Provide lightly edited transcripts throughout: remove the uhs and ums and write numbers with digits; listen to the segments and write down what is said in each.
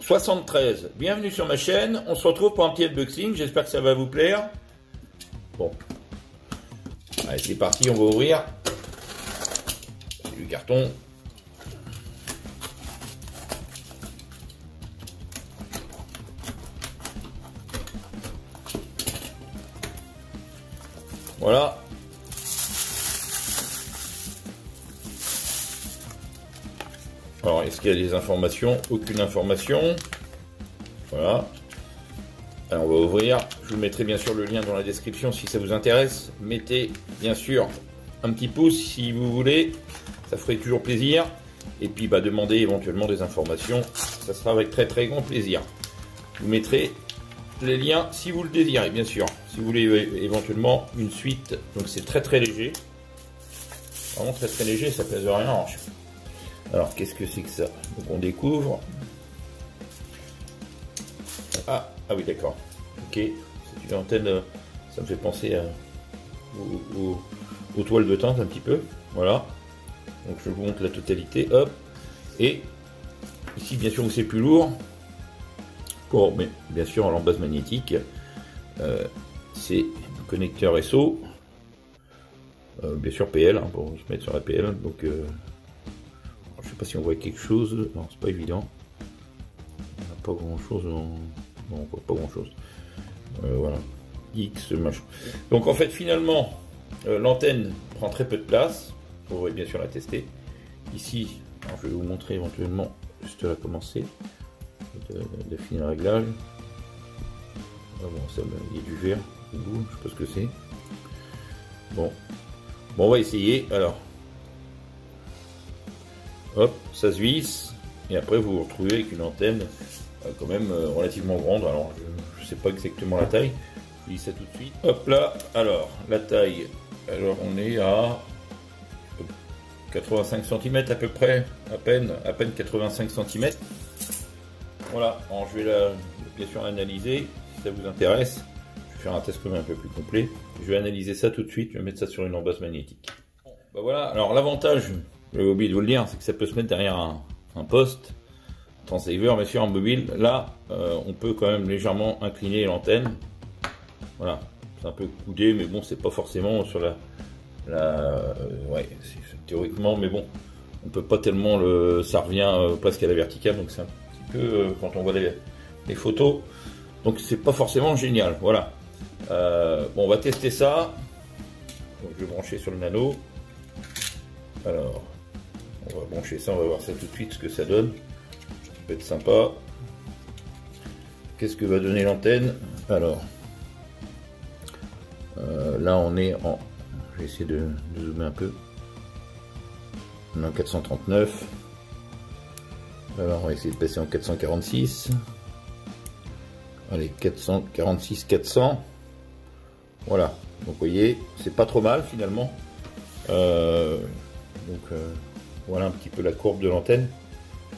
73, bienvenue sur ma chaîne, on se retrouve pour un petit unboxing, j'espère que ça va vous plaire. Bon, allez c'est parti, on va ouvrir. C'est du carton. Voilà. Alors, est-ce qu'il y a des informations? Aucune information. Voilà. Alors, on va ouvrir. Je vous mettrai bien sûr le lien dans la description si ça vous intéresse. Mettez bien sûr un petit pouce si vous voulez. Ça ferait toujours plaisir. Et puis, demandez éventuellement des informations. Ça sera avec très très grand plaisir. Je vous mettrai les liens si vous le désirez, bien sûr. Si vous voulez éventuellement une suite. Donc, c'est très très léger. Vraiment très très léger, ça pèse rien. Alors, qu'est-ce que c'est que ça? Donc, on découvre. Ah oui, d'accord. Ok, c'est une antenne, ça me fait penser aux toiles de teinte un petit peu. Voilà. Donc, je vous montre la totalité. Hop. Et ici, bien sûr, où c'est plus lourd. Mais bien sûr, en base magnétique. C'est un connecteur SO. Bien sûr, PL, pour se mettre sur la PL. Donc, je sais pas si on voit quelque chose. Non, c'est pas évident. On n'a pas grand chose. Non, on voit pas grand chose. Voilà. X machin. Donc en fait, finalement, l'antenne prend très peu de place. Vous pourrez bien sûr la tester. Ici, alors, je vais vous montrer éventuellement juste là commencer. De finir le réglage. Ah bon, ça, il y a du vert. Je sais pas ce que c'est. Bon, on va essayer. Alors. Hop, ça se visse, et après vous vous retrouvez avec une antenne quand même relativement grande. Alors je sais pas exactement la taille, je vous dis ça tout de suite. Hop là, alors la taille, alors on est à 85 cm à peu près, à peine 85 cm. Voilà, alors je vais bien sûr analyser, si ça vous intéresse. Je vais faire un test quand même un peu plus complet. Je vais analyser ça tout de suite, je vais mettre ça sur une embase magnétique. Voilà, alors l'avantage, j'ai oublié de vous le dire, c'est que ça peut se mettre derrière un poste transceiver, mais sur un mobile, là, on peut quand même légèrement incliner l'antenne. Voilà, c'est un peu coudé, mais bon, c'est pas forcément sur ouais, théoriquement, mais bon, on peut pas tellement ça revient presque à la verticale, donc c'est un petit peu quand on voit les photos, donc c'est pas forcément génial. Voilà. Bon, on va tester ça. Donc, je vais brancher sur le nano. Alors, on va brancher ça, on va voir ça tout de suite ce que ça donne. Ça peut être sympa. Qu'est-ce que va donner l'antenne? Alors, là on est en. Je vais essayer de zoomer un peu. On est en 439. Alors, on va essayer de passer en 446. Allez, 446, 400. Voilà. Donc, vous voyez, c'est pas trop mal finalement. Voilà un petit peu la courbe de l'antenne.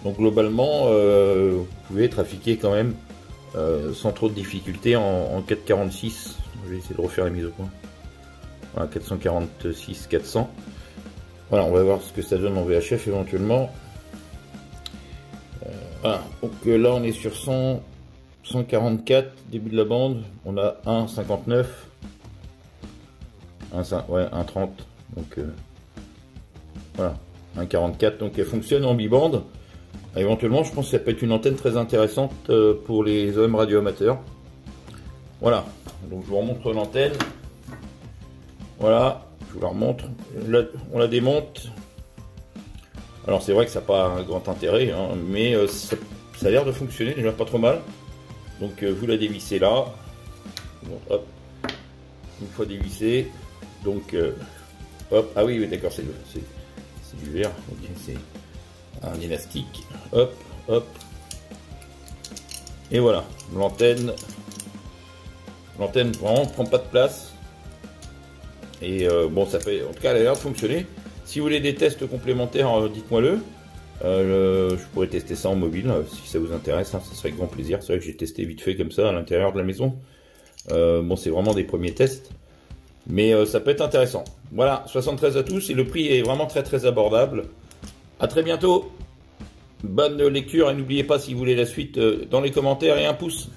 Donc globalement, vous pouvez trafiquer quand même sans trop de difficulté en 446. Je vais essayer de refaire la mise au point. Voilà, 446, 400. Voilà, on va voir ce que ça donne en VHF éventuellement. Voilà, donc là on est sur 144, début de la bande. On a 1,59. 1,30. Donc voilà. 1,44, donc elle fonctionne en bibande. Éventuellement, je pense que ça peut être une antenne très intéressante pour les hommes radioamateurs. Voilà, donc je vous remontre l'antenne. Voilà, je vous la remontre. On la démonte. Alors c'est vrai que ça n'a pas un grand intérêt, hein, mais ça a l'air de fonctionner déjà pas trop mal. Donc vous la dévissez là. Bon, hop. Une fois dévissée, donc hop. Ah oui, d'accord, c'est du verre, ok, c'est un élastique, hop, hop, et voilà, l'antenne vraiment prend pas de place, et bon, ça fait, en tout cas, elle a l'air de fonctionner. Si vous voulez des tests complémentaires, dites-moi le, je pourrais tester ça en mobile, si ça vous intéresse, hein, ça serait avec grand plaisir. C'est vrai que j'ai testé vite fait comme ça, à l'intérieur de la maison. Bon, c'est vraiment des premiers tests. Mais ça peut être intéressant. Voilà, 73 à tous et le prix est vraiment très très abordable. À très bientôt. bonne lecture et n'oubliez pas si vous voulez la suite dans les commentaires et un pouce.